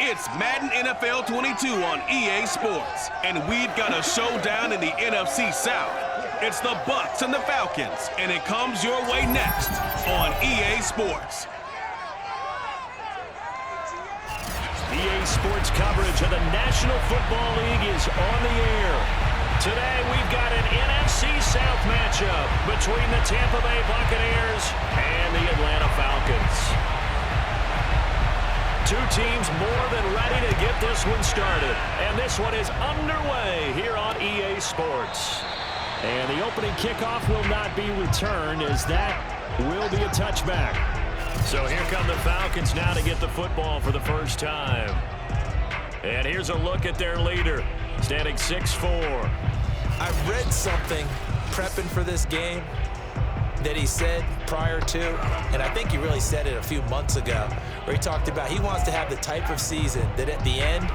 It's Madden NFL 22 on EA Sports, and we've got a showdown in the NFC South. It's the Bucs and the Falcons, and it comes your way next on EA Sports. EA Sports coverage of the National Football League is on the air. Today we've got an NFC South matchup between the Tampa Bay Buccaneers and the Atlanta Falcons. Two teams more than ready to get this one started. And this one is underway here on EA Sports. And the opening kickoff will not be returned, as that will be a touchback. So here come the Falcons now to get the football for the first time. And here's a look at their leader, standing 6'4". I read something prepping for this game that he said prior to, and I think he really said it a few months ago, where he talked about he wants to have the type of season that at the end,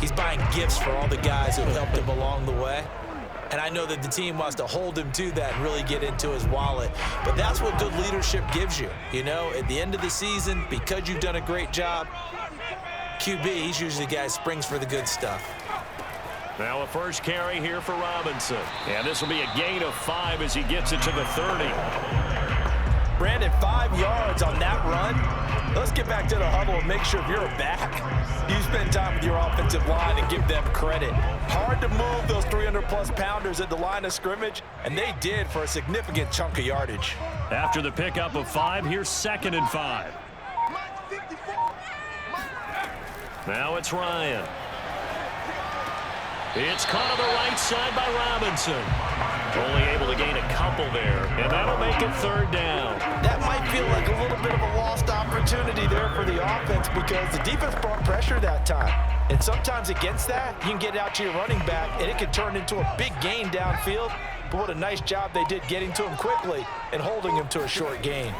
he's buying gifts for all the guys who helped him along the way. And I know that the team wants to hold him to that and really get into his wallet. But that's what good leadership gives you. You know, at the end of the season, because you've done a great job, QB, he's usually the guy who springs for the good stuff. Now a first carry here for Robinson. And this will be a gain of 5 as he gets it to the 30. Brandon, 5 yards on that run. Let's get back to the huddle and make sure if you're back, you spend time with your offensive line and give them credit. Hard to move those 300-plus pounders at the line of scrimmage, and they did for a significant chunk of yardage. After the pickup of 5, here's 2nd and 5. Now it's Ryan. It's caught on the right side by Robinson. Only able to gain a couple there, and that'll make it 3rd down. That might feel like a little bit of a lost opportunity there for the offense because the defense brought pressure that time. And sometimes against that, you can get out to your running back, and it can turn into a big gain downfield. But what a nice job they did getting to him quickly and holding him to a short gain.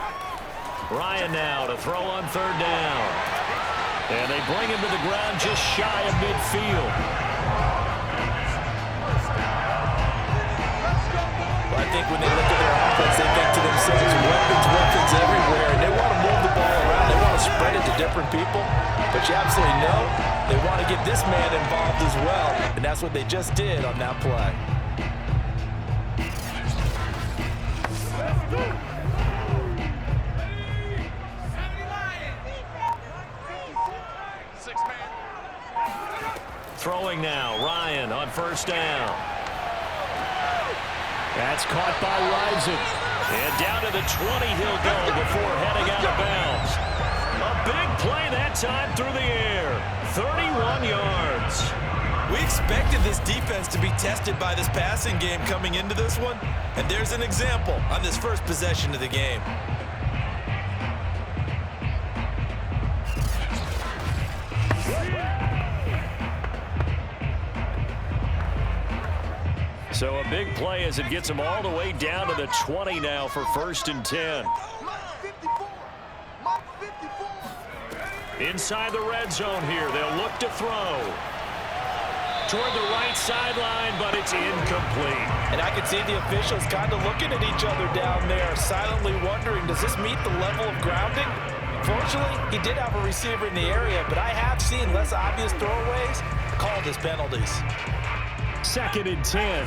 Ryan now to throw on 3rd down. And they bring him to the ground just shy of midfield. I think when they look at their offense, they think to themselves, weapons everywhere, and they want to move the ball around. They want to spread it to different people, but you absolutely know they want to get this man involved as well, and that's what they just did on that play. Throwing now, Ryan on 1st down. That's caught by Rison. And down to the 20 he'll go before heading out of bounds. A big play that time through the air. 31 yards. We expected this defense to be tested by this passing game coming into this one, and there's an example on this first possession of the game. So a big play as it gets him all the way down to the 20 now for 1st and 10. Inside the red zone here, they'll look to throw. Toward the right sideline, but it's incomplete. And I can see the officials kind of looking at each other down there, silently wondering, does this meet the level of grounding? Fortunately, he did have a receiver in the area, but I have seen less obvious throwaways called as penalties. 2nd and 10.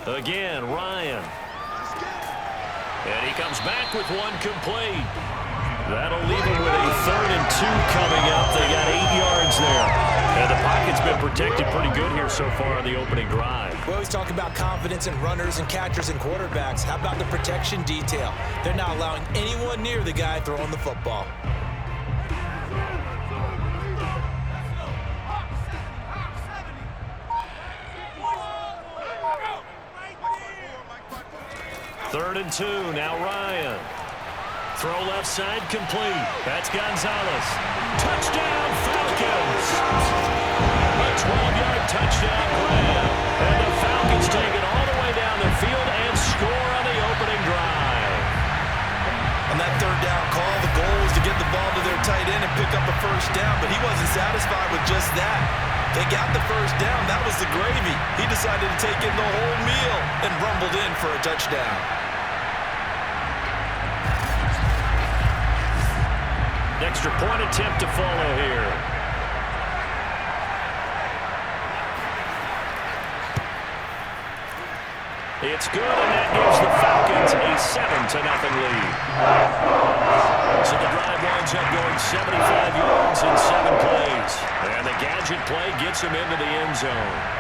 Again, Ryan. And he comes back with one complete. That'll leave him with a 3rd and 2 coming up. They got 8 yards there. And the pocket's been protected pretty good here so far on the opening drive. We always talk about confidence in runners and catchers and quarterbacks. How about the protection detail? They're not allowing anyone near the guy throwing the football. Third and 2, now Ryan. Throw left side complete. That's Gonzalez. Touchdown, Falcons! A 12-yard touchdown grab. And the Falcons take it all the way down the field and score on the opening drive. On that 3rd down call, the goal was to get the ball to their tight end and pick up a 1st down, but he wasn't satisfied with just that. They got the 1st down. That was the gravy. He decided to take in the whole meal and rumbled in for a touchdown. An extra point attempt to follow here. It's good, and that gives the Falcons a 7-0 lead. So the drive winds up going 75 yards in 7 plays. And the gadget play gets him into the end zone.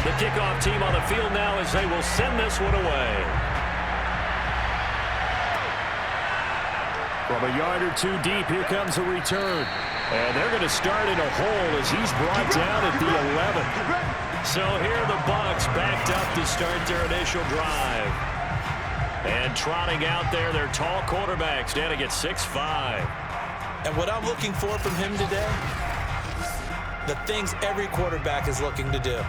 The kickoff team on the field now as they will send this one away. From a yard or two deep, here comes a return. And they're going to start in a hole as he's brought down at the 11. So here the Bucs backed up to start their initial drive. And trotting out there, their tall quarterback standing at 6'5". And what I'm looking for from him today, the things every quarterback is looking to do.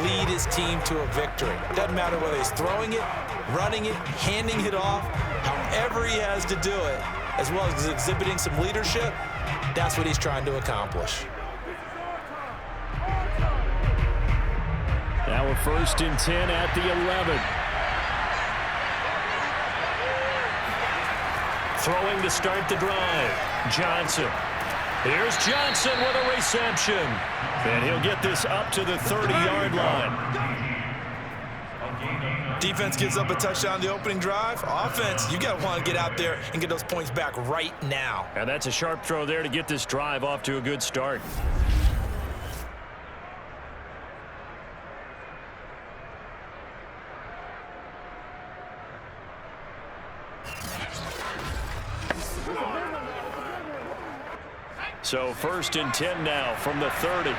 Lead his team to a victory. Doesn't matter whether he's throwing it, running it, handing it off, however he has to do it, as well as exhibiting some leadership, that's what he's trying to accomplish. Now a 1st and 10 at the 11. Throwing to start the drive. Johnson. Here's Johnson with a reception. And he'll get this up to the 30-yard line. Defense gives up a touchdown the opening drive. Offense, you got to want to get out there and get those points back right now. And that's a sharp throw there to get this drive off to a good start. So 1st and 10 now from the 30.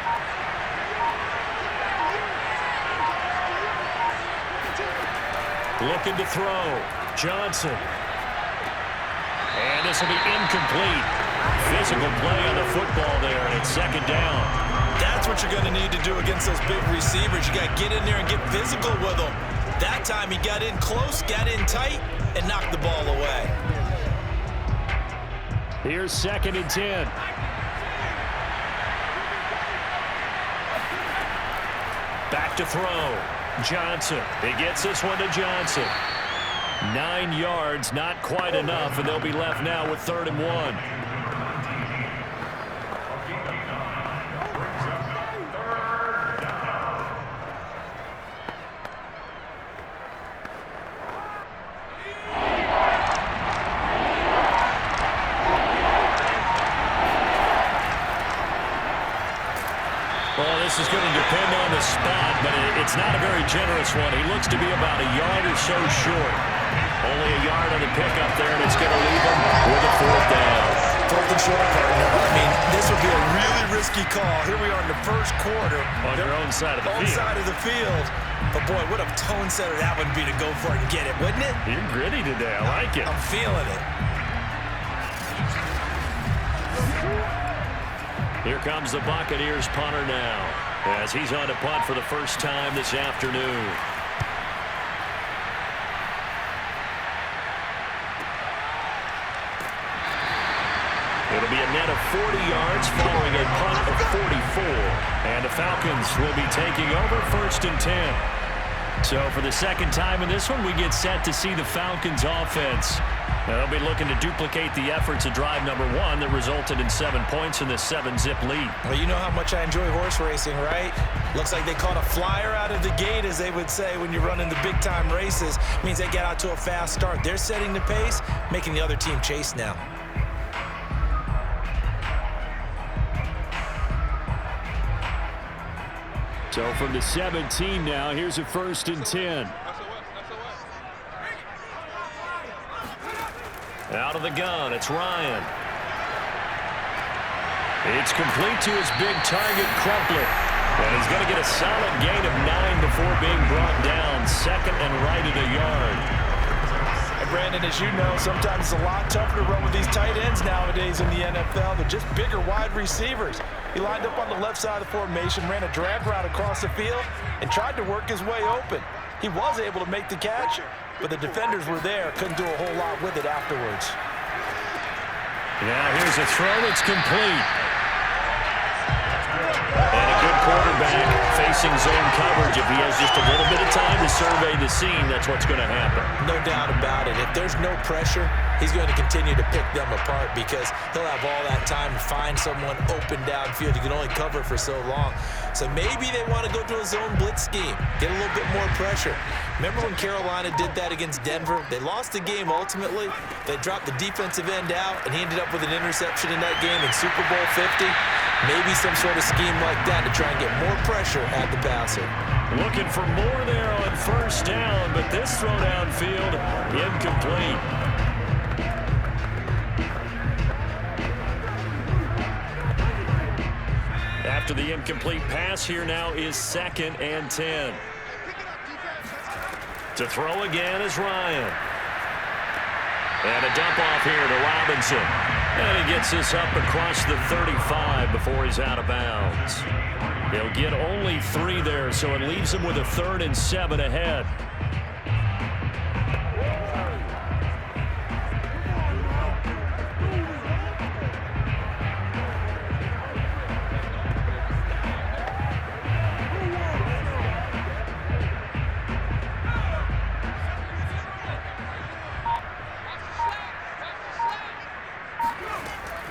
Looking to throw. Johnson. And this will be incomplete. Physical play on the football there, and it's 2nd down. That's what you're going to need to do against those big receivers. You got to get in there and get physical with them. That time he got in close, got in tight, and knocked the ball away. Here's 2nd and 10. Back to throw. Johnson. He gets this one to Johnson. 9 yards, not quite enough, and they'll be left now with 3rd and 1. Well, this is going to depend on the spot, but it's not a very generous one. He looks to be about a yard or so short. Only a yard on the pickup there, and it's going to leave him with a 4th down. 4th and short, partner. I mean, this would be a really risky call. Here we are in the 1st quarter. On your own side of the field. Own side of the field. But, boy, what a tone setter that would be to go for it and get it, wouldn't it? You're gritty today. I like it. I'm feeling it. Here comes the Buccaneers punter now as he's on to punt for the first time this afternoon. It'll be a net of 40 yards following a punt of 44. And the Falcons will be taking over 1st and 10. So for the 2nd time in this one, we get set to see the Falcons offense. Now, they'll be looking to duplicate the efforts of drive number 1 that resulted in 7 points in this 7-zip lead. Well, you know how much I enjoy horse racing, right? Looks like they caught a flyer out of the gate, as they would say when you're running the big-time races. Means they get out to a fast start. They're setting the pace, making the other team chase now. So from the 17 now, here's a 1st and 10. Out of the gun, it's Ryan. It's complete to his big target, Crumpler. And he's going to get a solid gain of 9 before being brought down. 2nd and right at a yard. Hey, Brandon, as you know, sometimes it's a lot tougher to run with these tight ends nowadays in the NFL. They're just bigger wide receivers. He lined up on the left side of the formation, ran a drag route across the field, and tried to work his way open. He was able to make the catch, but the defenders were there, couldn't do a whole lot with it afterwards. Now here's a throw that's complete. And a good quarterback facing zone coverage. If he has just a little bit of time to survey the scene, that's what's going to happen. No doubt about it. If there's no pressure, he's going to continue to pick them apart because he'll have all that time to find someone open downfield. He can only cover for so long. So maybe they want to go to a zone blitz scheme, get a little bit more pressure. Remember when Carolina did that against Denver? They lost the game ultimately. They dropped the defensive end out, and he ended up with an interception in that game in Super Bowl 50. Maybe some sort of scheme like that to try and get more pressure at the passer. Looking for more there on first down, but this throw downfield incomplete. After the incomplete pass, here now is 2nd and 10. To throw again is Ryan. And a dump off here to Robinson. And he gets this up across the 35 before he's out of bounds. He'll get only 3 there, so it leaves him with a 3rd and 7 ahead.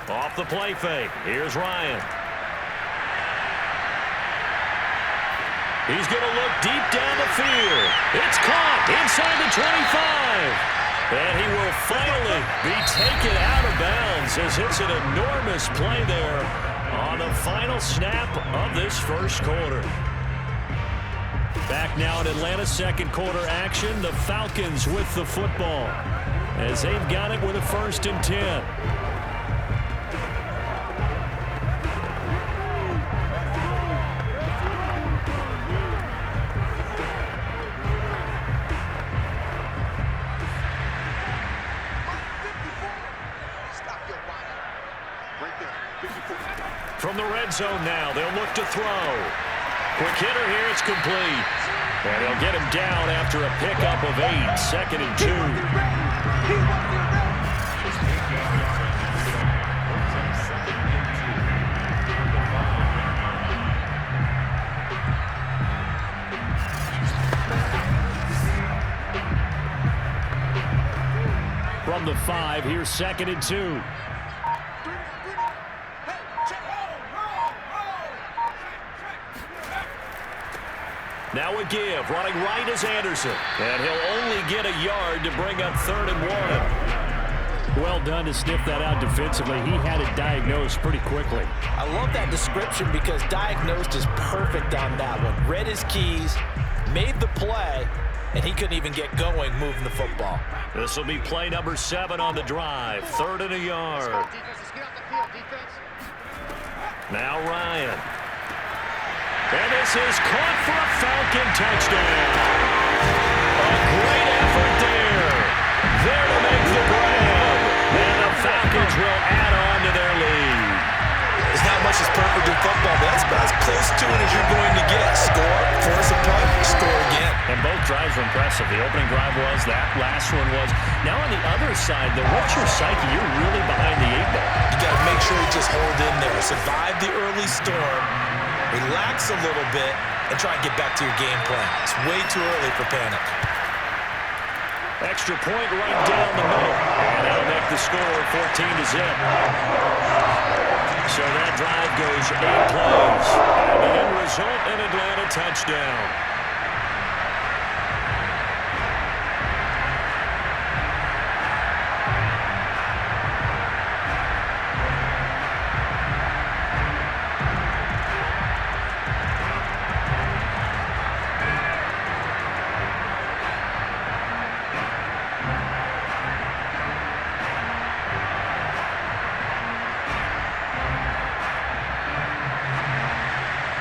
Off the play fake. Here's Ryan. He's going to look deep down the field. It's caught inside the 25. And he will finally be taken out of bounds as it's an enormous play there on the final snap of this first quarter. Back now in Atlanta's second quarter action. The Falcons with the football as they've got it with a 1st and 10. From the red zone now, they'll look to throw. Quick hitter here, it's complete. And he'll get him down after a pickup of 8, 2nd and 2. From the 5, here's 2nd and 2. Now a give, running right is Anderson. And he'll only get a yard to bring up 3rd and 1. Well done to sniff that out defensively. He had it diagnosed pretty quickly. I love that description because diagnosed is perfect on that one. Read his keys, made the play, and he couldn't even get going moving the football. This will be play number 7 on the drive. 3rd and a yard. Now Ryan. And this is caught for a Falcon touchdown. A great effort there. There to make the grab. And the Falcons will add on to their lead. There's not much that's perfect in football, but that's about as close to it as you're going to get. Score, force a punt, score again. And both drives were impressive. The opening drive was, that last one was. Now on the other side, though, what's your psyche? You're really behind the 8 ball. You got to make sure you just hold in there. Survive the early storm. Relax a little bit and try and get back to your game plan. It's way too early for panic. Extra point right down the middle. And that'll make the score 14-0. So that drive goes 8 plays. And the end result, an Atlanta touchdown.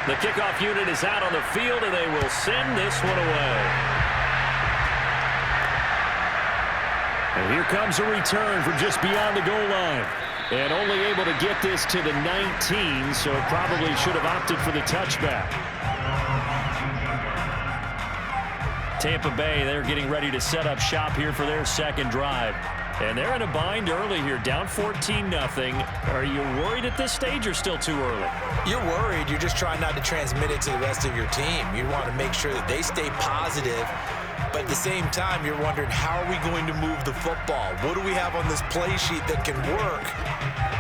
The kickoff unit is out on the field, and they will send this one away. And here comes a return from just beyond the goal line. And only able to get this to the 19, so probably should have opted for the touchback. Tampa Bay, they're getting ready to set up shop here for their second drive. And they're in a bind early here, down 14-0. Are you worried at this stage or still too early? You're worried. You're just trying not to transmit it to the rest of your team. You want to make sure that they stay positive. But at the same time, you're wondering, how are we going to move the football? What do we have on this play sheet that can work?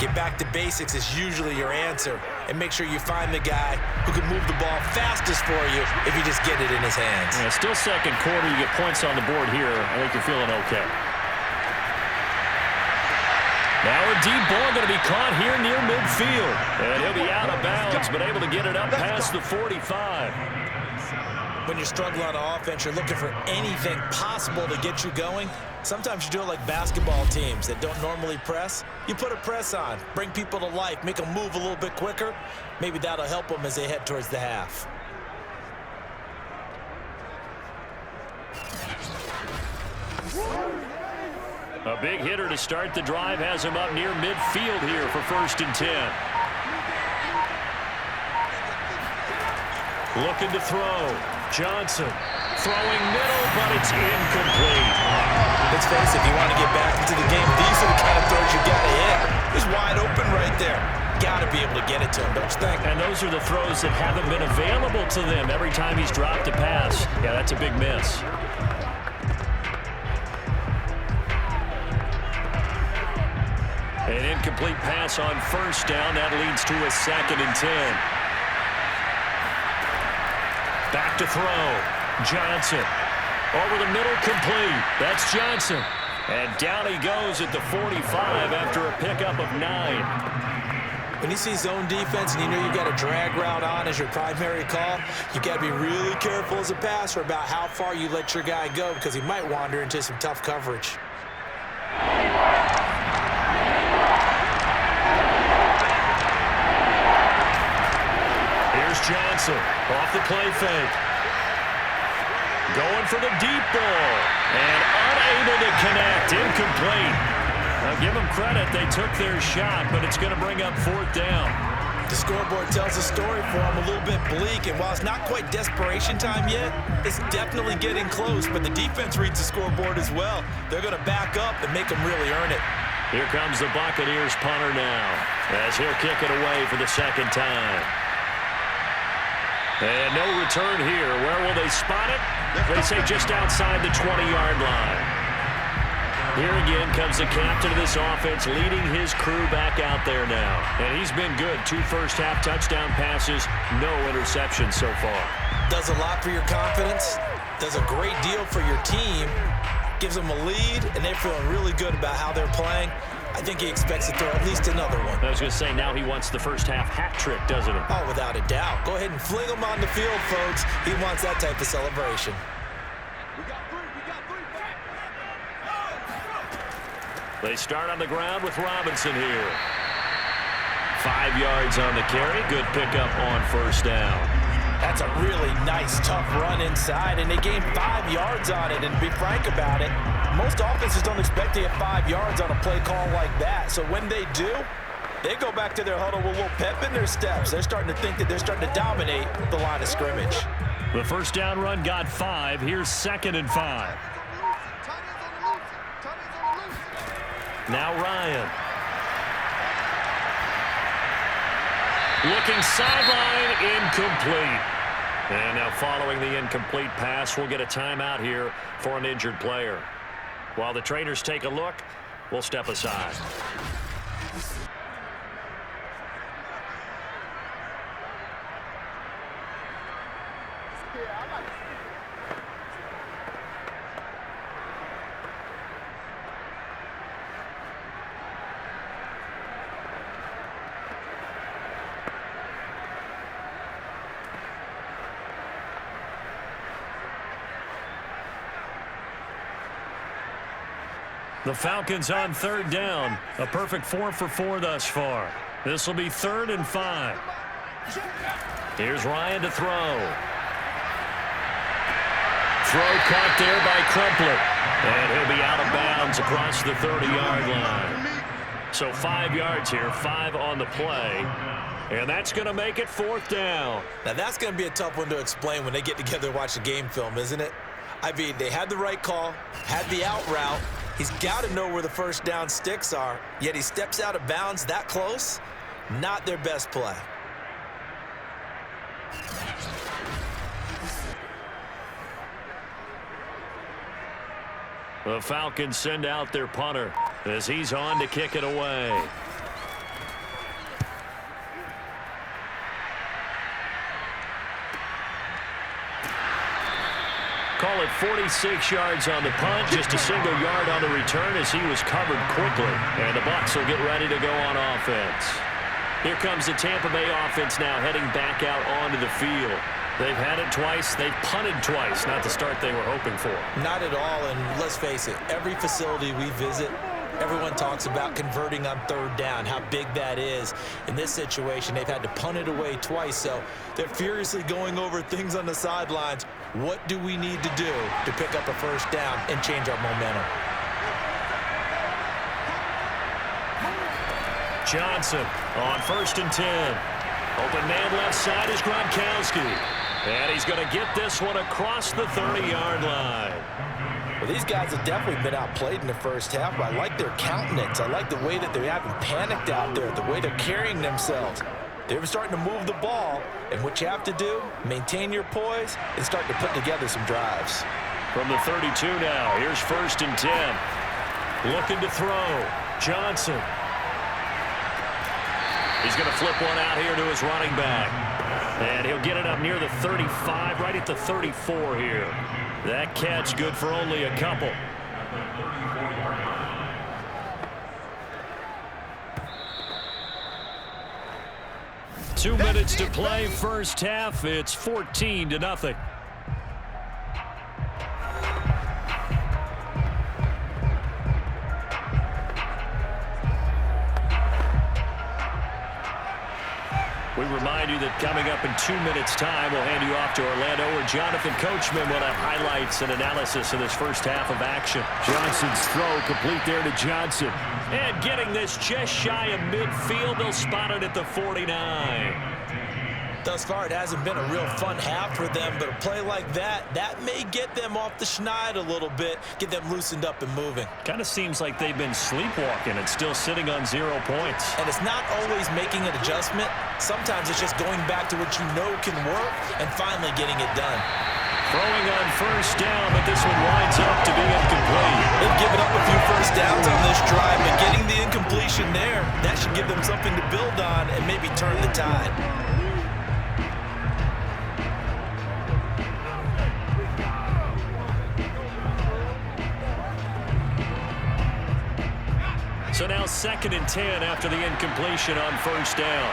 Get back to basics is usually your answer. And make sure you find the guy who can move the ball fastest for you if you just get it in his hands. Yeah, still second quarter. You get points on the board here. I think you're feeling okay. Now a deep ball going to be caught here near midfield. And he'll be out of bounds, but able to get it up past the 45. When you're struggling on offense, you're looking for anything possible to get you going. Sometimes you do it like basketball teams that don't normally press. You put a press on, bring people to life, make them move a little bit quicker. Maybe that'll help them as they head towards the half. A big hitter to start the drive has him up near midfield here for 1st and 10. Looking to throw. Johnson throwing middle, but it's incomplete. Let's face it, if you want to get back into the game, these are the kind of throws you got to hit. He's wide open right there. Got to be able to get it to him, don't you think? And those are the throws that haven't been available to them every time he's dropped a pass. Yeah, that's a big miss. An incomplete pass on 1st down. That leads to a 2nd and 10. Back to throw. Johnson. Over the middle, complete. That's Johnson. And down he goes at the 45 after a pickup of 9. When you see zone defense and you know you've got a drag route on as your primary call, you got to be really careful as a passer about how far you let your guy go because he might wander into some tough coverage. Johnson off the play fake. Going for the deep ball. And unable to connect. Incomplete. Now give them credit. They took their shot, but it's going to bring up 4th down. The scoreboard tells a story for them a little bit bleak, and while it's not quite desperation time yet, it's definitely getting close, but the defense reads the scoreboard as well. They're going to back up and make them really earn it. Here comes the Buccaneers punter now as he'll kick it away for the 2nd time. And no return here. Where will they spot it? They say just outside the 20-yard line. Here again comes the captain of this offense leading his crew back out there now. And he's been good. 2 first-half touchdown passes, no interceptions so far. Does a lot for your confidence. Does a great deal for your team. Gives them a lead, and they're feeling really good about how they're playing. I think he expects to throw at least another one. I was going to say, now he wants the first-half hat trick, doesn't he? Oh, without a doubt. Go ahead and fling him on the field, folks. He wants that type of celebration. They start on the ground with Robinson here. 5 yards on the carry. Good pickup on 1st down. That's a really nice, tough run inside, and they gained 5 yards on it. And to be frank about it, most offenses don't expect to get 5 yards on a play call like that. So when they do, they go back to their huddle with a little pep in their steps. They're starting to think that they're starting to dominate the line of scrimmage. The 1st down run got 5. Here's 2nd and 5. Now Ryan. Looking sideline, incomplete. And now following the incomplete pass, we'll get a timeout here for an injured player. While the trainers take a look, we'll step aside. The Falcons on 3rd down. A perfect 4 for 4 thus far. This will be 3rd and 5. Here's Ryan to throw. Throw caught there by Crumpler. And he'll be out of bounds across the 30-yard line. So 5 yards here, 5 on the play. And that's going to make it 4th down. Now, that's going to be a tough one to explain when they get together and watch the game film, isn't it? I mean, they had the right call, had the out route. He's got to know where the first down sticks are, yet he steps out of bounds that close. Not their best play. The Falcons send out their punter as he's on to kick it away. Call it 46 yards on the punt, just a single yard on the return as he was covered quickly. And the Bucs will get ready to go on offense. Here comes the Tampa Bay offense now heading back out onto the field. They've had it twice. They've punted twice. Not the start they were hoping for. Not at all, and let's face it, every facility we visit, everyone talks about converting on 3rd down, how big that is. In this situation, they've had to punt it away twice, so they're furiously going over things on the sidelines. What do we need to do to pick up a first down and change our momentum? Johnson on 1st and 10. Open man left side is Gronkowski. And he's going to get this one across the 30-yard line. Well, these guys have definitely been outplayed in the first half, but I like their countenance. I like the way that they haven't panicked out there, the way they're carrying themselves. They're starting to move the ball, and what you have to do, maintain your poise and start to put together some drives. From the 32 now, here's 1st and 10. Looking to throw. Johnson. He's going to flip one out here to his running back. And he'll get it up near the 35, right at the 34 here. That catch good for only a couple. Two minutes to play, first half. It's 14-0. We remind you that coming up in 2 minutes' time, we'll hand you off to Orlando, where Jonathan Coachman will have highlights and analysis of this first half of action. Johnson's throw complete there to Johnson. And getting this just shy of midfield, they'll spot it at the 49. Thus far, it hasn't been a real fun half for them, but a play like that may get them off the schneid a little bit, get them loosened up and moving. Kind of seems like they've been sleepwalking and still sitting on 0 points. And it's not always making an adjustment. Sometimes it's just going back to what you know can work and finally getting it done. Throwing on first down, but this one winds up to be incomplete. They've given up a few first downs on this drive, but getting the incompletion there, that should give them something to build on and maybe turn the tide. So now 2nd and 10 after the incompletion on first down.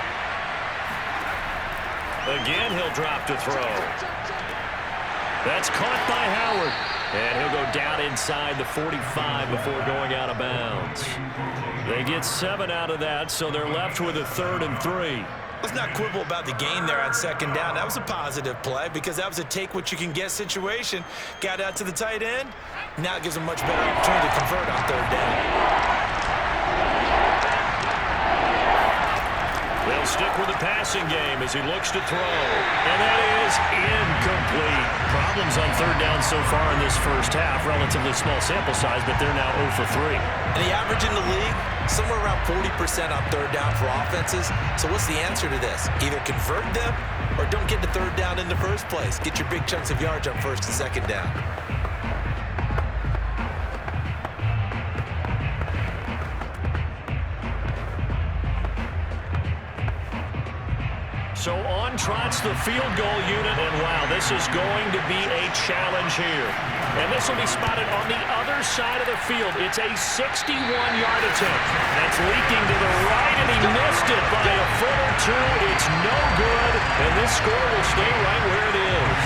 Again, he'll drop to throw. That's caught by Howard. And he'll go down inside the 45 before going out of bounds. They get 7 out of that, so they're left with a 3rd and 3. Let's not quibble about the gain there on 2nd down. That was a positive play because that was a take-what-you-can-get situation. Got out to the tight end. Now it gives them much better opportunity to convert on 3rd down. They'll stick with the passing game as he looks to throw. And that is incomplete. Problems on 3rd down so far in this first half. Relatively small sample size, but they're now 0 for 3. And the average in the league, somewhere around 40% on 3rd down for offenses. So what's the answer to this? Either convert them or don't get to 3rd down in the first place. Get your big chunks of yards on 1st and 2nd down. So on trots the field goal unit, and wow, this is going to be a challenge here. And this will be spotted on the other side of the field. It's a 61-yard attempt. That's leaking to the right, and he missed it by a foot or two. It's no good, and this score will stay right where it is.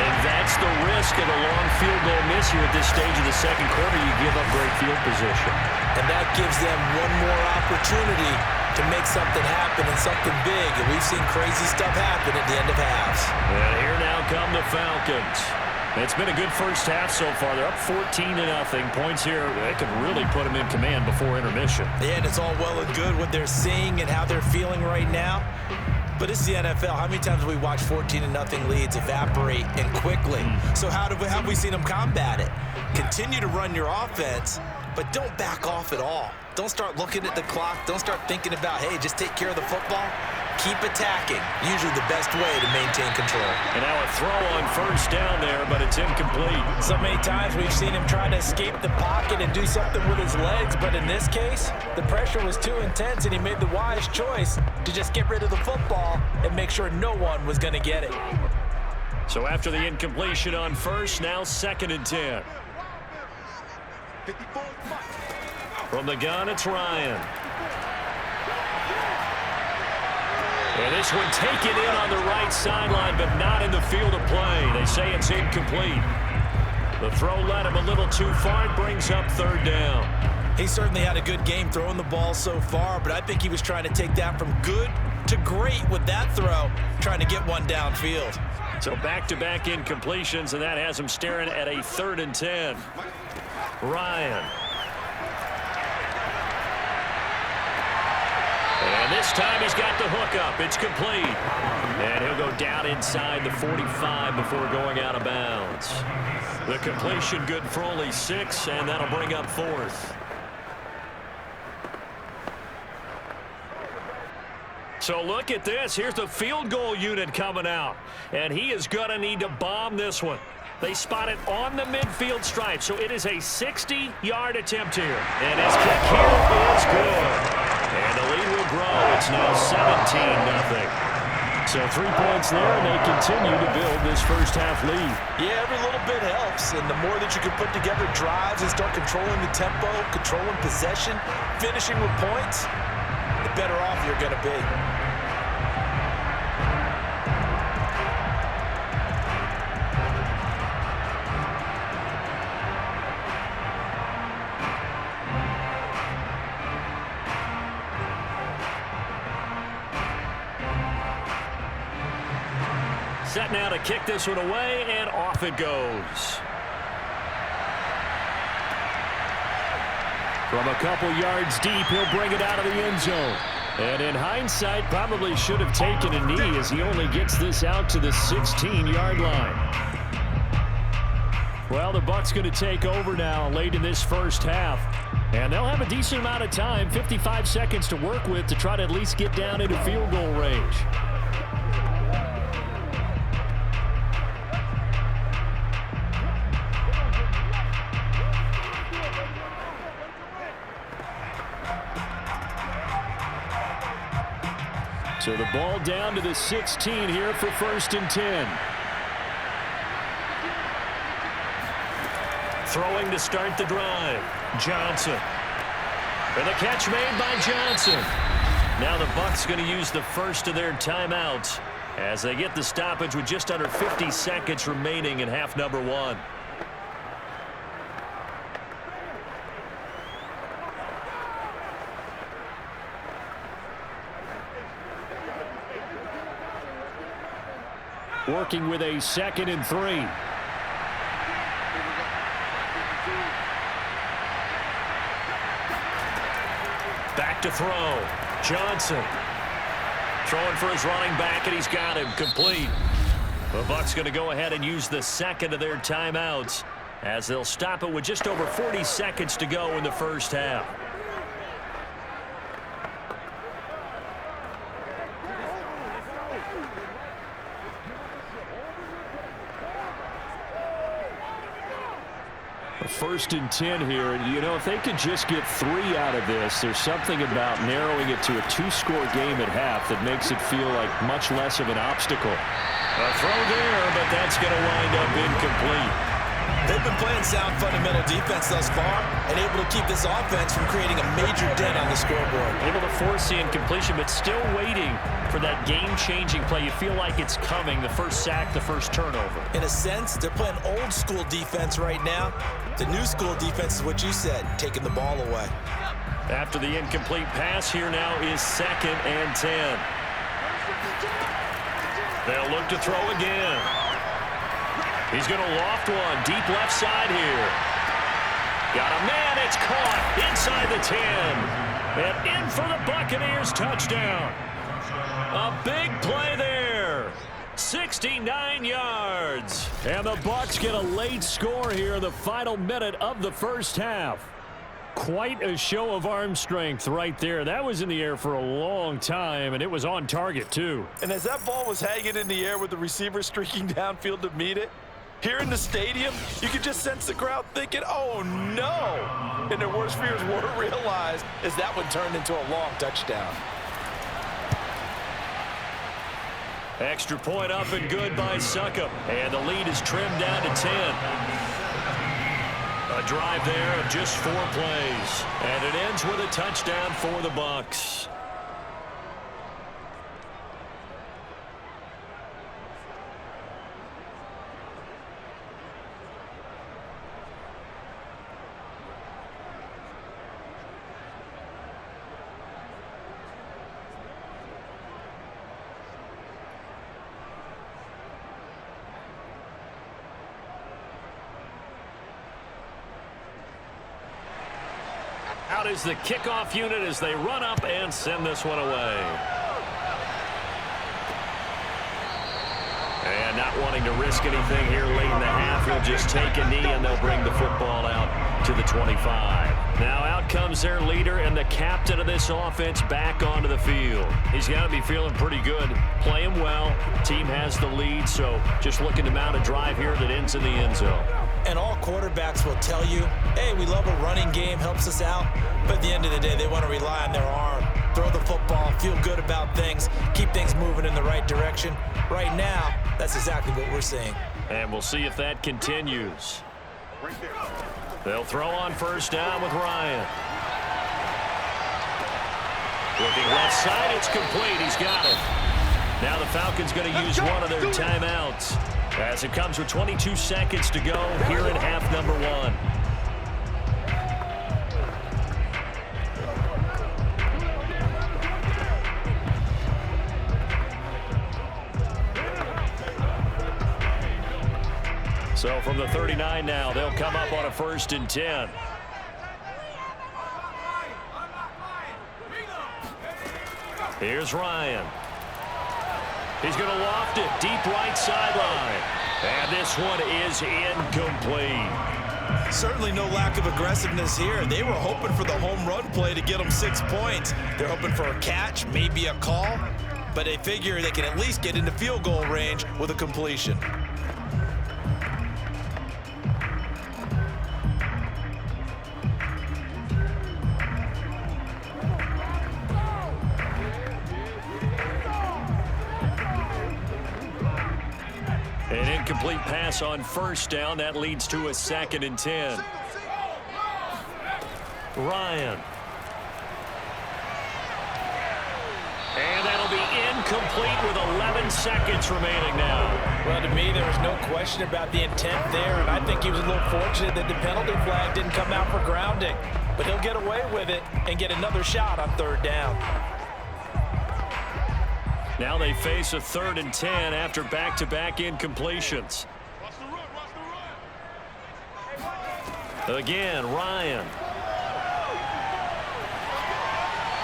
And that's the risk of a long field goal miss here at this stage of the second quarter. You give up great field position. And that gives them one more opportunity to make something happen and something big. And we've seen crazy stuff happen at the end of halves. And here now come the Falcons. It's been a good first half so far. They're up 14-0. Points here, they could really put them in command before intermission. Yeah, and it's all well and good what they're seeing and how they're feeling right now. But it's the NFL. How many times have we watched 14-0 leads evaporate and quickly? So how have we seen them combat it? Continue to run your offense, but don't back off at all. Don't start looking at the clock. Don't start thinking about, hey, just take care of the football. Keep attacking. Usually the best way to maintain control. And now a throw on first down there, but it's incomplete. So many times we've seen him try to escape the pocket and do something with his legs, but in this case, the pressure was too intense and he made the wise choice to just get rid of the football and make sure no one was going to get it. So after the incompletion on first, now 2nd and 10. From the gun, it's Ryan. And this one taken in on the right sideline, but not in the field of play. They say it's incomplete. The throw led him a little too far. It brings up 3rd down. He certainly had a good game throwing the ball so far, but I think he was trying to take that from good to great with that throw, trying to get one downfield. So back-to-back incompletions, and that has him staring at a 3rd and 10. Ryan. And this time he's got the hook up. It's complete. And he'll go down inside the 45 before going out of bounds. The completion good for only 6, and that'll bring up 4th. So look at this. Here's the field goal unit coming out. And he is going to need to bomb this one. They spot it on the midfield stripe, so it is a 60-yard attempt here. And his kick here is good. And the lead will grow. It's now 17-0. So 3 points there, and they continue to build this first half lead. Yeah, every little bit helps, and the more that you can put together drives and start controlling the tempo, controlling possession, finishing with points, the better off you're going to be. Set now to kick this one away, and off it goes. From a couple yards deep, he'll bring it out of the end zone. And in hindsight, probably should have taken a knee as he only gets this out to the 16-yard line. Well, the Bucs going to take over now late in this first half. And they'll have a decent amount of time, 55 seconds to work with, to try to at least get down into field goal range. So the ball down to the 16 here for 1st and 10. Throwing to start the drive. Johnson. And the catch made by Johnson. Now the Bucs going to use the first of their timeouts as they get the stoppage with just under 50 seconds remaining in half number 1. Working with a 2nd and 3. Back to throw. Johnson. Throwing for his running back, and he's got him complete. The Bucs going to go ahead and use the 2nd of their timeouts as they'll stop it with just over 40 seconds to go in the first half. First and 10 here, and you know, if they could just get 3 out of this, there's something about narrowing it to a 2-score game at half that makes it feel like much less of an obstacle. A throw there, but that's going to wind up incomplete. They've been playing sound fundamental defense thus far and able to keep this offense from creating a major dent on the scoreboard. Able to force the incompletion, but still waiting for that game-changing play. You feel like it's coming, the first sack, the first turnover. In a sense, they're playing old-school defense right now. The new-school defense is what you said, taking the ball away. After the incomplete pass, here now is 2nd and 10. They'll look to throw again. He's going to loft one deep left side here. Got a man. It's caught inside the 10. And in for the Buccaneers touchdown. A big play there. 69 yards. And the Bucs get a late score here in the final minute of the first half. Quite a show of arm strength right there. That was in the air for a long time, and it was on target, too. And as that ball was hanging in the air with the receiver streaking downfield to meet it, here in the stadium, you could just sense the crowd thinking, oh, no. And their worst fears were realized as that one turned into a long touchdown. Extra point up and good by Succop. And the lead is trimmed down to 10. A drive there of just 4 plays. And it ends with a touchdown for the Bucs. Out is the kickoff unit as they run up and send this one away. And not wanting to risk anything here late in the half, he'll just take a knee and they'll bring the football out to the 25. Now out comes their leader and the captain of this offense back onto the field. He's got to be feeling pretty good, playing well. Team has the lead, so just looking to mount a drive here that ends in the end zone. And all quarterbacks will tell you, hey, we love a running game, helps us out. But at the end of the day, they want to rely on their arm, throw the football, feel good about things, keep things moving in the right direction. Right now, that's exactly what we're seeing. And we'll see if that continues. They'll throw on first down with Ryan. Looking left side, it's complete. He's got it. Now the Falcons going to use one of their timeouts as it comes with 22 seconds to go here in half number 1. So from the 39 now, they'll come up on a 1st and 10. Here's Ryan. He's going to loft it deep right sideline. And this one is incomplete. Certainly no lack of aggressiveness here. They were hoping for the home run play to get them 6 points. They're hoping for a catch, maybe a call, but they figure they can at least get into field goal range with a completion. An incomplete pass on first down. That leads to a 2nd and 10. Ryan. And that'll be incomplete with 11 seconds remaining now. Well, to me, there was no question about the intent there, and I think he was a little fortunate that the penalty flag didn't come out for grounding. But he'll get away with it and get another shot on 3rd down. Now they face a 3rd and 10 after back-to-back incompletions. Again, Ryan.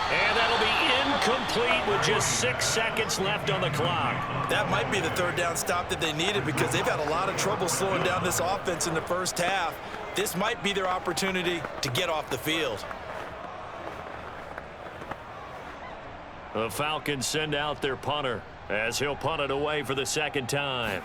And that'll be incomplete with just 6 seconds left on the clock. That might be the 3rd down stop that they needed because they've had a lot of trouble slowing down this offense in the first half. This might be their opportunity to get off the field. The Falcons send out their punter as he'll punt it away for the 2nd time.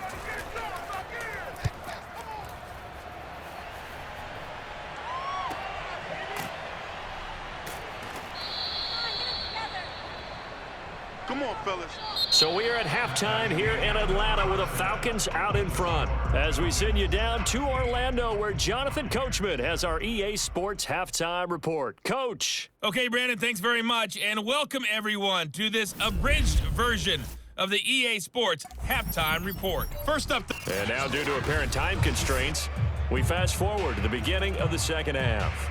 Come on, fellas. So we are at halftime here in Atlanta with the Falcons out in front. As we send you down to Orlando where Jonathan Coachman has our EA Sports halftime report. Coach. Okay, Brandon, thanks very much. And welcome, everyone, to this abridged version of the EA Sports halftime report. First up. And now due to apparent time constraints, we fast forward to the beginning of the 2nd half.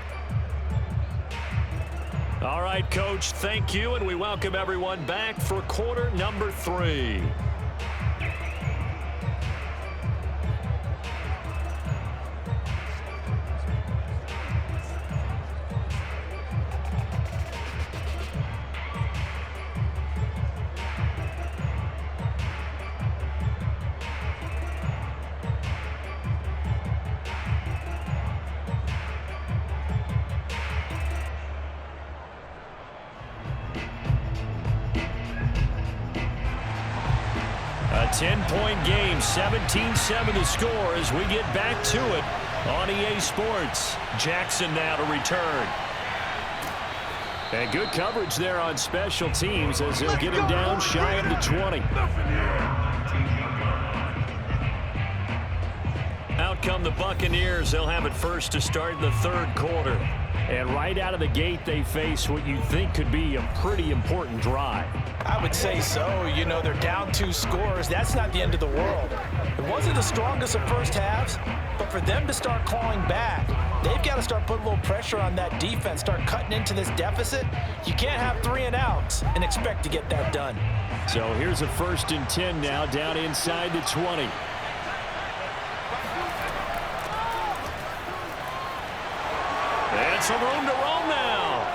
All right, Coach, thank you, and we welcome everyone back for quarter number 3. 10-point game, 17-7 the score as we get back to it on EA Sports. Jackson now to return. And good coverage there on special teams as he'll get him down shy of the 20. Out come the Buccaneers. They'll have it first to start the third quarter. And right out of the gate, they face what you think could be a pretty important drive. I would say so. You know, they're down 2 scores. That's not the end of the world. It wasn't the strongest of first halves, but for them to start clawing back, they've got to start putting a little pressure on that defense, start cutting into this deficit. You can't have 3 and outs and expect to get that done. So here's a 1st and 10 now down inside the 20. And some room to roam now.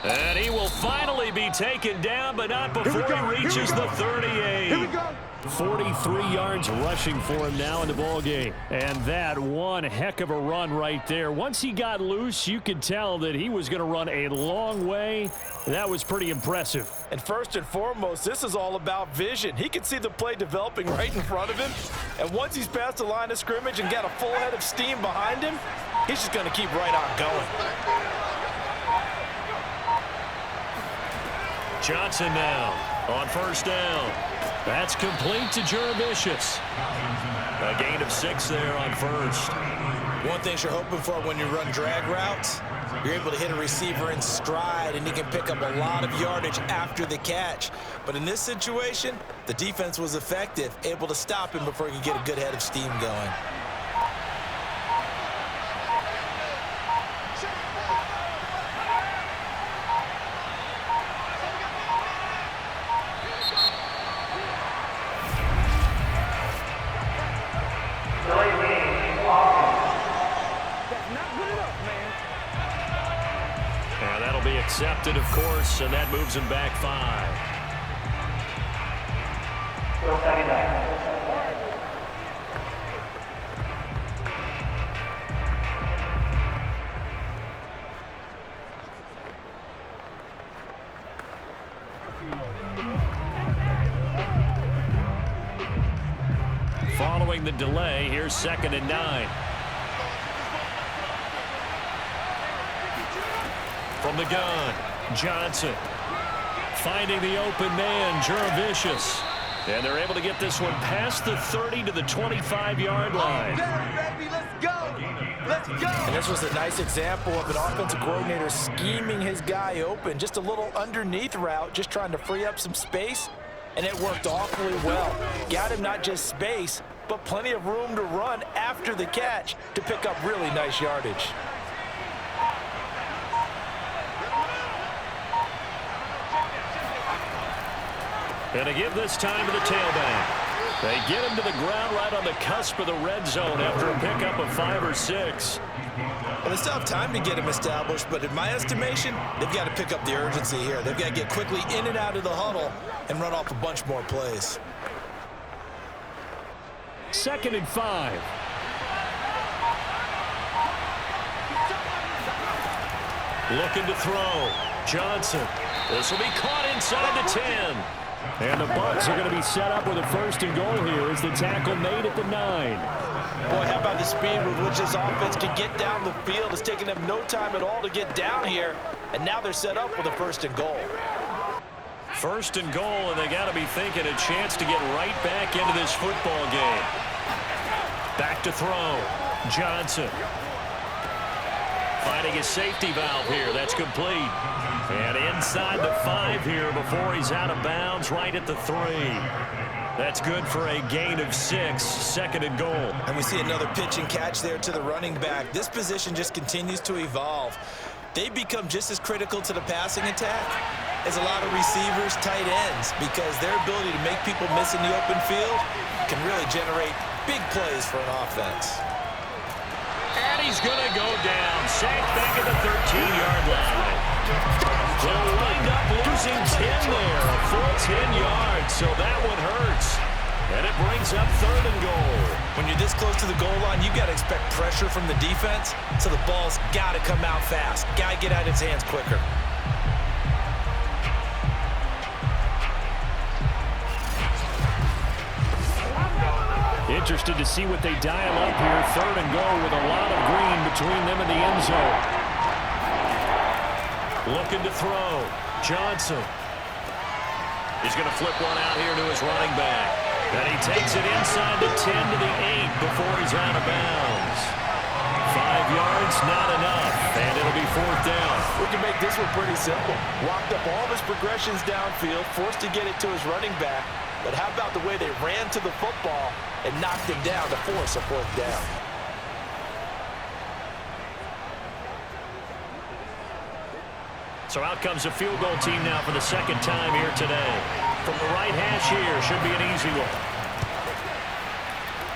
And he will finally be taken down, but not before he reaches the 38. Here we go. 43 yards rushing for him now in the ballgame. And that one heck of a run right there. Once he got loose, you could tell that he was going to run a long way. That was pretty impressive. And first and foremost, this is all about vision. He can see the play developing right in front of him. And once he's past the line of scrimmage and got a full head of steam behind him, he's just going to keep right on going. Johnson now on 1st down. That's complete to Jurevicius. A gain of 6 there on 1st. One thing you're hoping for when you run drag routes, you're able to hit a receiver in stride, and he can pick up a lot of yardage after the catch. But in this situation, the defense was effective, able to stop him before he could get a good head of steam going. Accepted, of course, and that moves him back 5. Following the delay, here's 2nd and 9. From the gun, Johnson finding the open man, Jurevicius. And they're able to get this one past the 30 to the 25-yard line. Let's go! Let's go! And this was a nice example of an offensive coordinator scheming his guy open. Just a little underneath route, just trying to free up some space. And it worked awfully well. Got him not just space, but plenty of room to run after the catch to pick up really nice yardage. And to give this time to the tailback. They get him to the ground right on the cusp of the red zone after a pickup of 5 or 6. Well, they still have time to get him established, but in my estimation, they've got to pick up the urgency here. They've got to get quickly in and out of the huddle and run off a bunch more plays. 2nd and 5. Looking to throw. Johnson. This will be caught inside the 10. And the Bucs are going to be set up with a 1st and goal here as the tackle made at the 9. Boy, how about the speed with which this offense can get down the field? It's taking them no time at all to get down here. And now they're set up with a 1st and goal. 1st and goal, and they got to be thinking a chance to get right back into this football game. Back to throw. Johnson. Finding his safety valve here. That's complete. And inside the 5 here before he's out of bounds right at the 3. That's good for a gain of 6, 2nd and goal. And we see another pitch and catch there to the running back. This position just continues to evolve. They become just as critical to the passing attack as a lot of receivers, tight ends, because their ability to make people miss in the open field can really generate big plays for an offense. And he's going to go down. Sacked back at the 13-yard line. They'll wind up losing 10 there. A full 10 yards, so that one hurts. And it brings up 3rd and goal. When you're this close to the goal line, you've got to expect pressure from the defense, so the ball's got to come out fast. Got to get out of his hands quicker. Interested to see what they dial up here. 3rd and goal with a lot of green between them and the end zone. Looking to throw. Johnson. He's going to flip one out here to his running back. And he takes it inside the 10 to the 8 before he's out of bounds. 5 yards, not enough. And it'll be 4th down. We can make this one pretty simple. Walked up all of his progressions downfield, forced to get it to his running back. But how about the way they ran to the football and knocked him down to force a 4th down? So out comes a field goal team now for the 2nd time here today. From the right hash here, should be an easy one.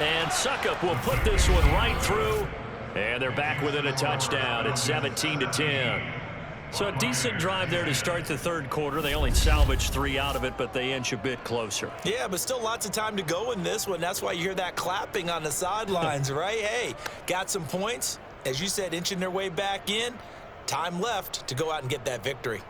And Suckup will put this one right through. And they're back within a touchdown. It's 17-10. So a decent drive there to start the 3rd quarter. They only salvaged 3 out of it, but they inch a bit closer. Yeah, but still lots of time to go in this one. That's why you hear that clapping on the sidelines, right? Hey, got some points. As you said, inching their way back in. Time left to go out and get that victory.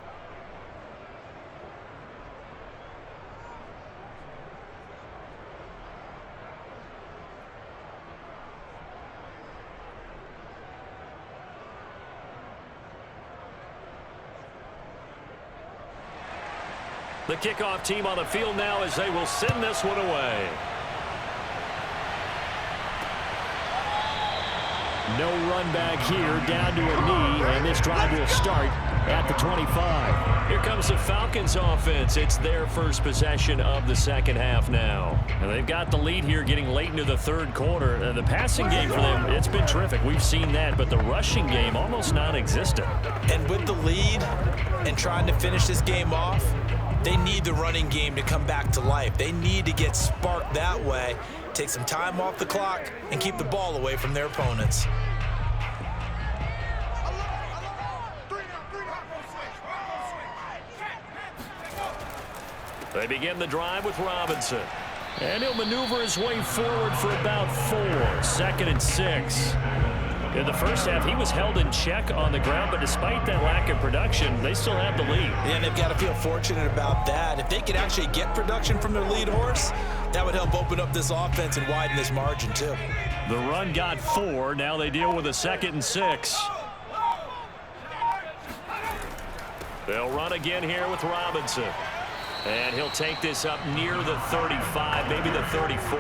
The kickoff team on the field now as they will send this one away. No run back here, down to a knee, and this drive will start at the 25. Here comes the Falcons offense. It's their first possession of the 2nd half now. And they've got the lead here getting late into the 3rd quarter. The passing game for them, it's been terrific. We've seen that, but the rushing game almost non-existent. And with the lead and trying to finish this game off, they need the running game to come back to life. They need to get sparked that way, take some time off the clock, and keep the ball away from their opponents. They begin the drive with Robinson. And he'll maneuver his way forward for about 4. 2nd and 6. In the first half, he was held in check on the ground, but despite that lack of production, they still have the lead. And they've got to feel fortunate about that. If they could actually get production from their lead horse, that would help open up this offense and widen this margin, too. The run got 4. Now they deal with a 2nd and 6. They'll run again here with Robinson. And he'll take this up near the 35, maybe the 34.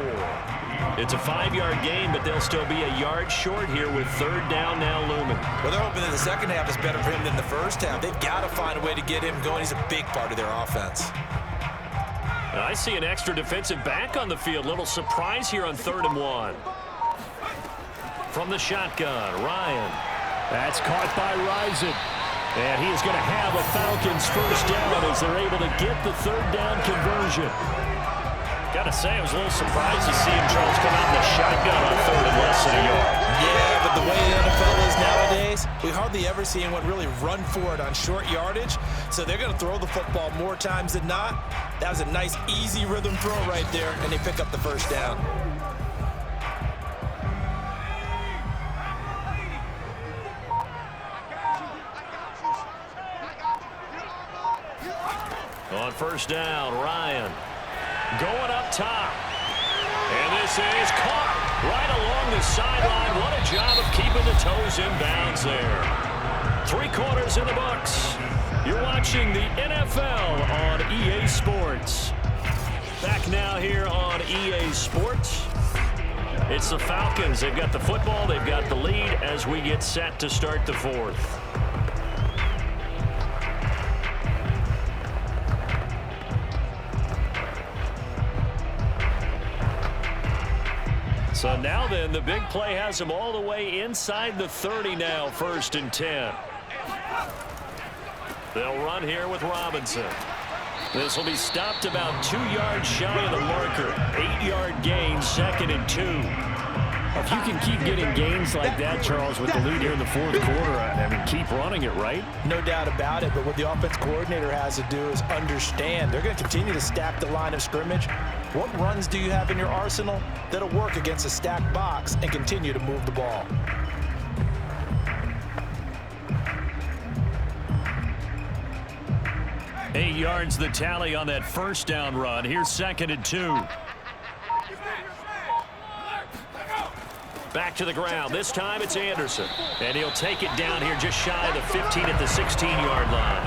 It's a 5-yard gain, but they'll still be a yard short here with 3rd down now looming. Well, they're hoping that the 2nd half is better for him than the 1st half. They've got to find a way to get him going. He's a big part of their offense. I see an extra defensive back on the field. Little surprise here on 3rd and 1. From the shotgun, Ryan. That's caught by Rison. And he is going to have a Falcons 1st down as they're able to get the 3rd down conversion. Got to say, I was a little surprised to see him, Charles, come out in the shotgun on 3rd and less than a yard. Yeah, but the way the NFL is nowadays, we hardly ever see anyone really run for it on short yardage. So they're going to throw the football more times than not. That was a nice, easy rhythm throw right there, and they pick up the 1st down. On 1st down, Ryan going up top. And this is caught right along the sideline. What a job of keeping the toes in bounds there. 3 quarters in the books. You're watching the NFL on EA Sports. Back now here on EA Sports. It's the Falcons. They've got the football. They've got the lead as we get set to start the 4th. So now then, the big play has them all the way inside the 30 now, 1st and 10. They'll run here with Robinson. This will be stopped about 2 yards shy of the marker. 8-yard gain, 2nd and 2. If you can keep getting gains like that, Charles, with the lead here in the 4th quarter, I mean, keep running it, right? No doubt about it, but what the offense coordinator has to do is understand. They're going to continue to stack the line of scrimmage. What runs do you have in your arsenal that'll work against a stacked box and continue to move the ball? Eight yards the tally on that 1st down run. Here's 2nd and 2. Back to the ground. This time it's Anderson. And he'll take it down here just shy of the 15 at the 16-yard line.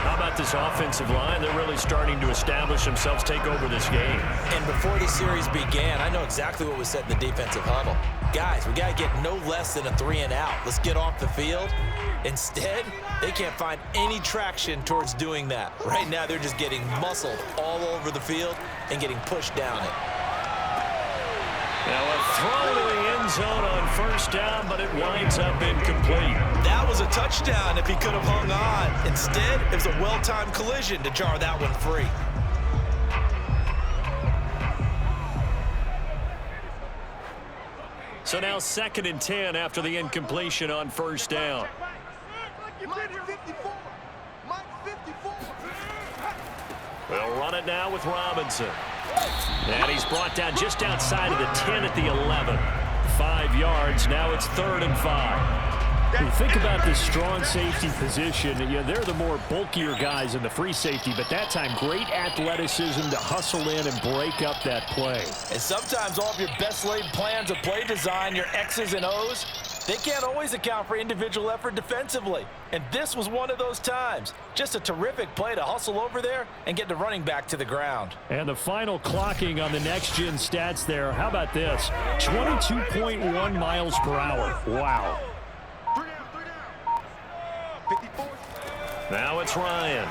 How about this offensive line? They're really starting to establish themselves, take over this game. And before the series began, I know exactly what was said in the defensive huddle. Guys, we got to get no less than a 3-and-out. Let's get off the field. Instead, they can't find any traction towards doing that. Right now, they're just getting muscled all over the field and getting pushed down it. Now a throw to the end zone on first down, but it winds up incomplete. That was a touchdown if he could have hung on. Instead, it was a well-timed collision to jar that one free. So now 2nd and 10 after the incompletion on first down. They'll run it now with Robinson. And he's brought down just outside of the 10 at the 11. 5 yards. Now it's 3rd and 5. When you think about this strong safety position, they're the more bulkier guys in the free safety, but that time great athleticism to hustle in and break up that play. And sometimes all of your best laid plans of play design, your X's and O's, they can't always account for individual effort defensively. And this was one of those times. Just a terrific play to hustle over there and get the running back to the ground. And the final clocking on the next-gen stats there, how about this? 22.1 miles per hour. Wow. Now it's Ryan.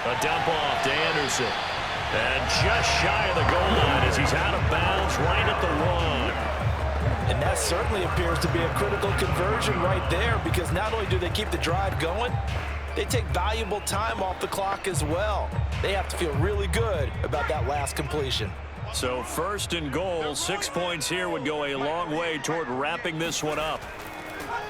A dump off to Anderson. And just shy of the goal line as he's out of bounds right at the 1. And that certainly appears to be a critical conversion right there, because not only do they keep the drive going, they take valuable time off the clock as well. They have to feel really good about that last completion. So 1st and goal, 6 points here would go a long way toward wrapping this one up.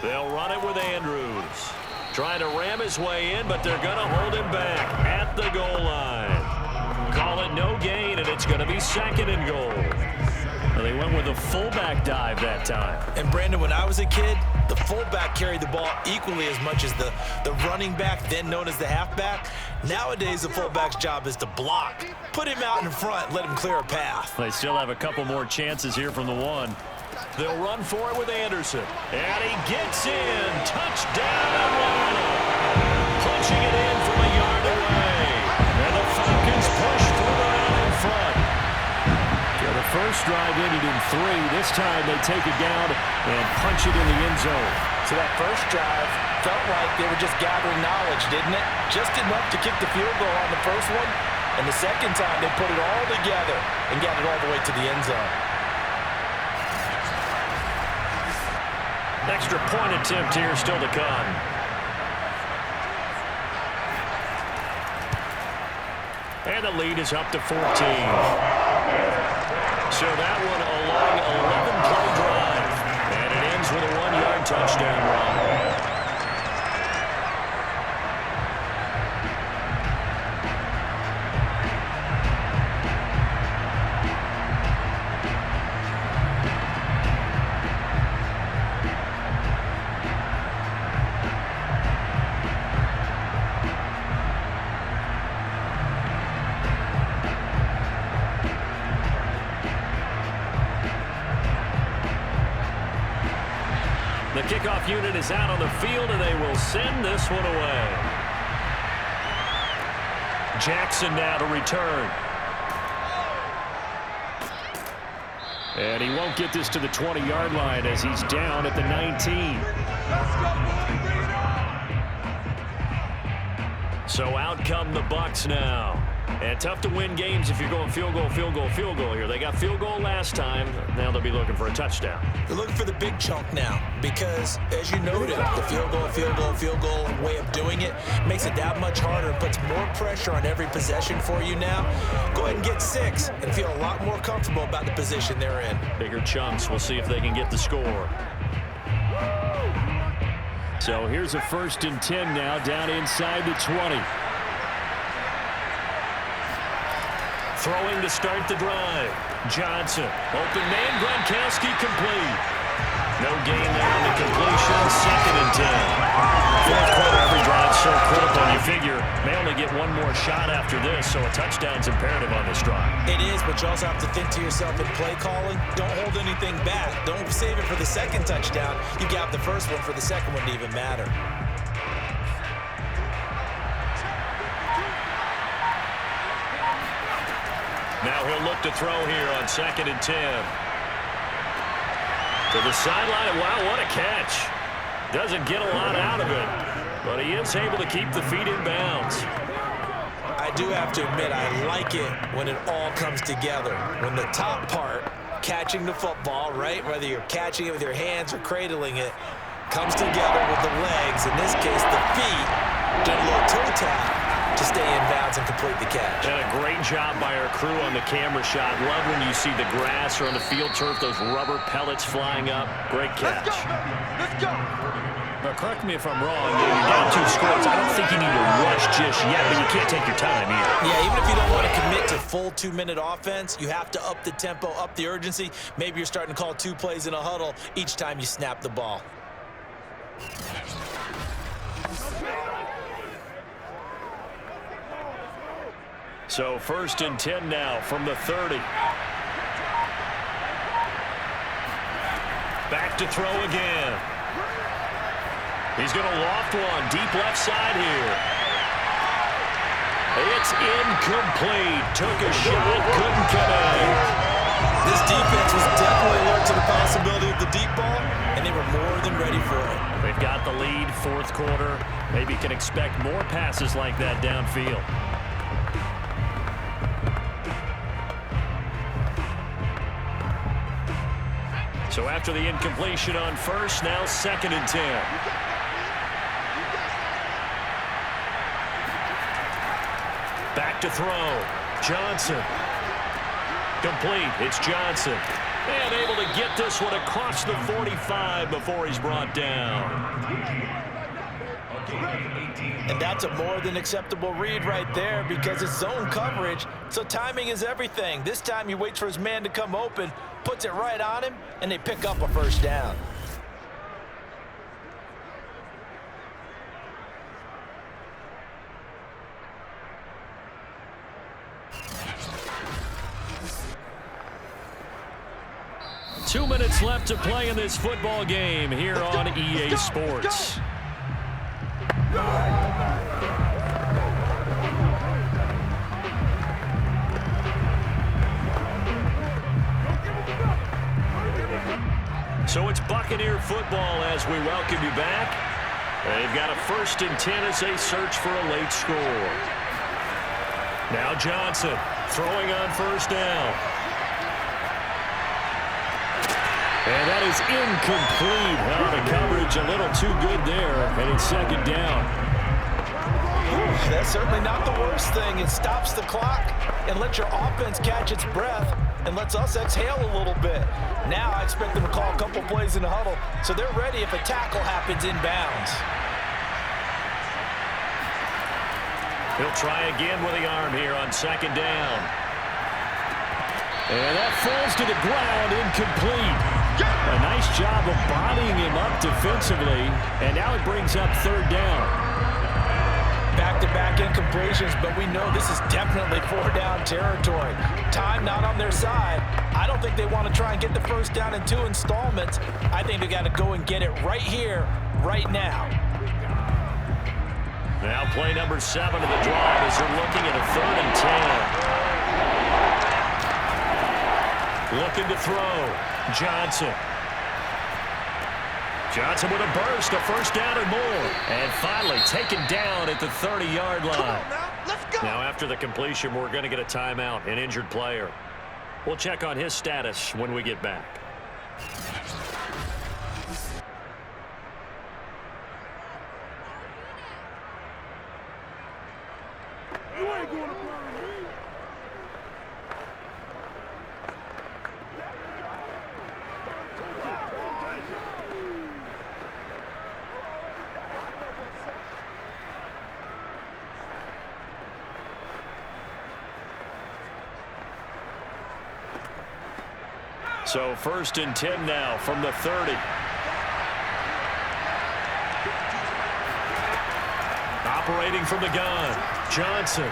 They'll run it with Andrews. Trying to ram his way in, but they're going to hold him back at the goal line. Call it no gain, and it's going to be 2nd and goal. Well, they went with a fullback dive that time. And Brandon, when I was a kid, the fullback carried the ball equally as much as the running back, then known as the halfback. Nowadays, the fullback's job is to block. Put him out in front, let him clear a path. They still have a couple more chances here from the 1. They'll run for it with Anderson. And he gets in. Touchdown, Atlanta. Punching it in from a yard away. And the Falcons push further out in front. The first drive ended in 3. This time they take it down and punch it in the end zone. So that first drive felt like they were just gathering knowledge, didn't it? Just enough to kick the field goal on the first one. And the second time they put it all together and got it all the way to the end zone. Extra point attempt here still to come. And the lead is up to 14. So that one a long 11-play drive. And it ends with a 1-yard touchdown run. The kickoff unit is out on the field, and they will send this one away. Jackson now to return. And he won't get this to the 20-yard line as he's down at the 19. So out come the Bucs now. And tough to win games if you're going field goal, field goal, field goal here. They got field goal last time. Now they'll be looking for a touchdown. They're looking for the big chunk now because, as you noted, the field goal way of doing it makes it that much harder. It puts more pressure on every possession for you now. Go ahead and get 6 and feel a lot more comfortable about the position they're in. Bigger chunks. We'll see if they can get the score. So here's a 1st and 10 now down inside the 20. Throwing to start the drive. Johnson. Open man. Gronkowski complete. No gain there on the completion. 2nd and 10. Fourth quarter, every drive so critical. You figure may only get one more shot after this, so a touchdown's imperative on this drive. It is, but you also have to think to yourself in play calling, don't hold anything back. Don't save it for the second touchdown. You got the first one for the second one to even matter. Now he'll look to throw here on 2nd and 10. To the sideline. Wow, what a catch. Doesn't get a lot out of it, but he is able to keep the feet in bounds. I do have to admit, I like it when it all comes together. When the top part, catching the football, right, whether you're catching it with your hands or cradling it, comes together with the legs. In this case, the feet, get a little toe tap to stay in bounds and complete the catch. And a great job by our crew on the camera shot. Love when you see the grass or on the field turf, those rubber pellets flying up. Great catch. Let's go. Now, correct me if I'm wrong. You're down 2 scores. I don't think you need to rush just yet, but you can't take your time either. Yeah, even if you don't want to commit to full 2-minute offense, you have to up the tempo, up the urgency. Maybe you're starting to call 2 plays in a huddle each time you snap the ball. So 1st and 10 now from the 30. Back to throw again. He's going to loft one deep left side here. It's incomplete. Took a shot, couldn't connect. This defense was definitely alert to the possibility of the deep ball, and they were more than ready for it. They've got the lead, 4th quarter. Maybe can expect more passes like that downfield. So after the incompletion on 1st, now 2nd and 10. Back to throw. Johnson. Complete. It's Johnson. And able to get this one across the 45 before he's brought down. And that's a more than acceptable read right there because it's zone coverage, so timing is everything. This time he waits for his man to come open, puts it right on him, and they pick up a first down. Two minutes left to play in this football game here on EA Sports. So it's Buccaneer football as we welcome you back. They've got a 1st and 10 as they search for a late score. Now Johnson throwing on 1st down. And that is incomplete. Well, the coverage a little too good there, and it's 2nd down. That's certainly not the worst thing. It stops the clock and lets your offense catch its breath and lets us exhale a little bit. Now I expect them to call a couple plays in the huddle, so they're ready if a tackle happens inbounds. He'll try again with the arm here on 2nd down. And that falls to the ground, incomplete. A nice job of bodying him up defensively, and now it brings up 3rd down. Back-to-back incompletions, but we know this is definitely 4-down territory. Time not on their side. I don't think they want to try and get the first down in 2 installments. I think they got to go and get it right here, right now. Now play number 7 of the drive as they're looking at a 3rd and 10. Looking to throw. Johnson. Johnson with a burst, a 1st down and more. And finally taken down at the 30-yard line. Now after the completion, we're going to get a timeout, an injured player. We'll check on his status when we get back. So 1st and 10 now from the 30. Operating from the gun, Johnson.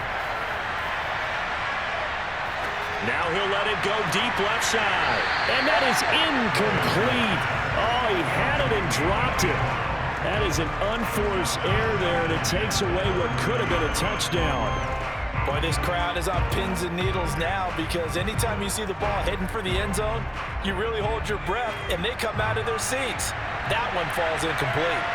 Now he'll let it go deep left side. And that is incomplete. Oh, he had it and dropped it. That is an unforced error there, and it takes away what could have been a touchdown. Boy, this crowd is on pins and needles now, because anytime you see the ball heading for the end zone, you really hold your breath, and they come out of their seats. That one falls incomplete.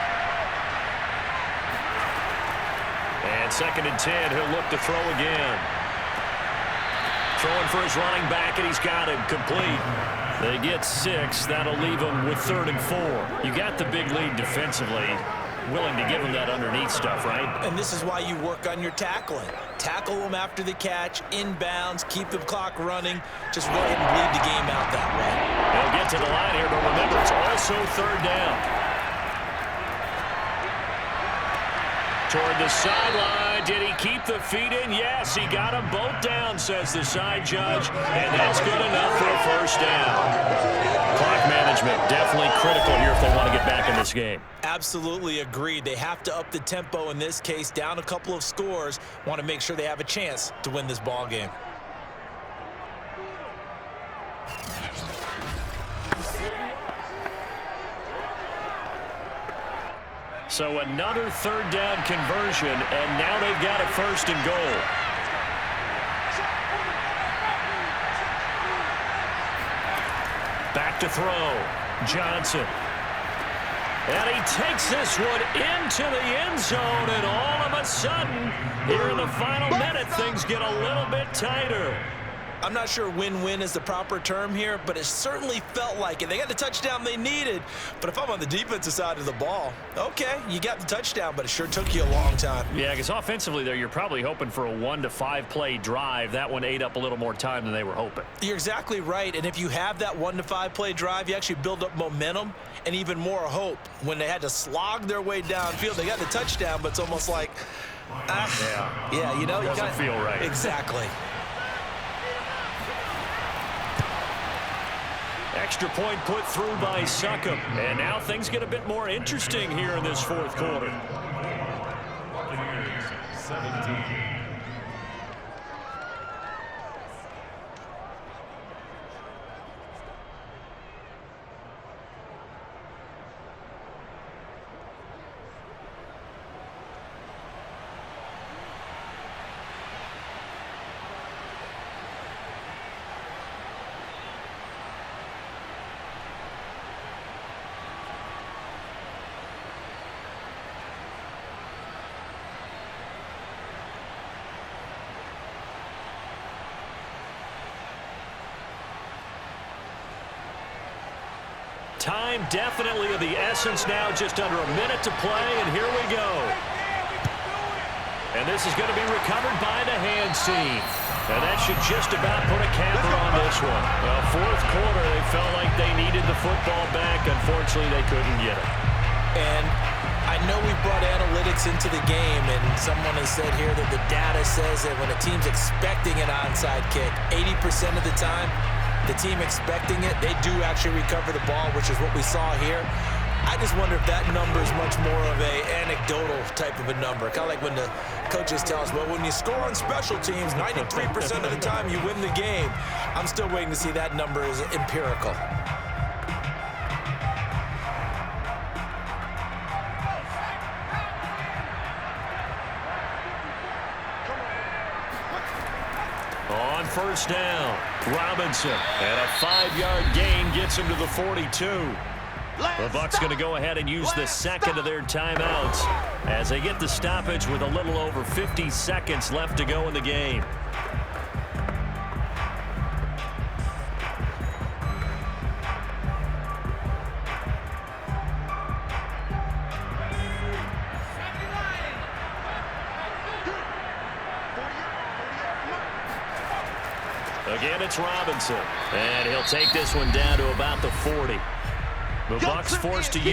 And 2nd and 10, he'll look to throw again. Throwing for his running back, and he's got him complete. They get 6. That'll leave them with 3rd and 4. You got the big lead defensively. Willing to give them that underneath stuff, right? And this is why you work on your tackling. Tackle them after the catch, inbounds, keep the clock running. Just go ahead and bleed the game out that way. They'll get to the line here, but remember, it's also 3rd down. Toward the sideline. Did he keep the feet in? Yes, he got them both down, says the side judge. And that's good enough for a 1st down. Clock management definitely critical here if they want to get back in this game. Absolutely agreed. They have to up the tempo in this case, down a couple of scores. Want to make sure they have a chance to win this ball game. So another 3rd down conversion, and now they've got a 1st and goal. Back to throw. Johnson. And he takes this one into the end zone, and all of a sudden, here in the final minute, things get a little bit tighter. I'm not sure win-win is the proper term here, but it certainly felt like it. They got the touchdown they needed, but if I'm on the defensive side of the ball, okay, you got the touchdown, but it sure took you a long time. Yeah, because offensively there, you're probably hoping for a 1 to 5 play drive. That one ate up a little more time than they were hoping. You're exactly right, and if you have that 1 to 5 play drive, you actually build up momentum and even more hope. When they had to slog their way downfield, they got the touchdown, but it's almost like, yeah, you know, doesn't feel right. Exactly. Extra point put through by Succop. And now things get a bit more interesting here in this 4th quarter. 17. Time definitely of the essence now, just under a minute to play, and here we go. And this is going to be recovered by the hands team. And that should just about put a capper on this one. Well, 4th quarter, they felt like they needed the football back. Unfortunately, they couldn't get it. And I know we brought analytics into the game, and someone has said here that the data says that when a team's expecting an onside kick, 80% of the time, the team expecting it, they do actually recover the ball, which is what we saw here. I just wonder if that number is much more of a anecdotal type of a number. Kind of like when the coaches tell us, well, when you score on special teams, 93% of the time you win the game. I'm still waiting to see that number is empirical. On 1st down, Robinson, and a 5-yard gain gets him to the 42. The Bucs going to go ahead and use the 2nd of their timeouts as they get the stoppage with a little over 50 seconds left to go in the game. Again, it's Robinson, and he'll take this one down to about the 40. The Bucs forced to use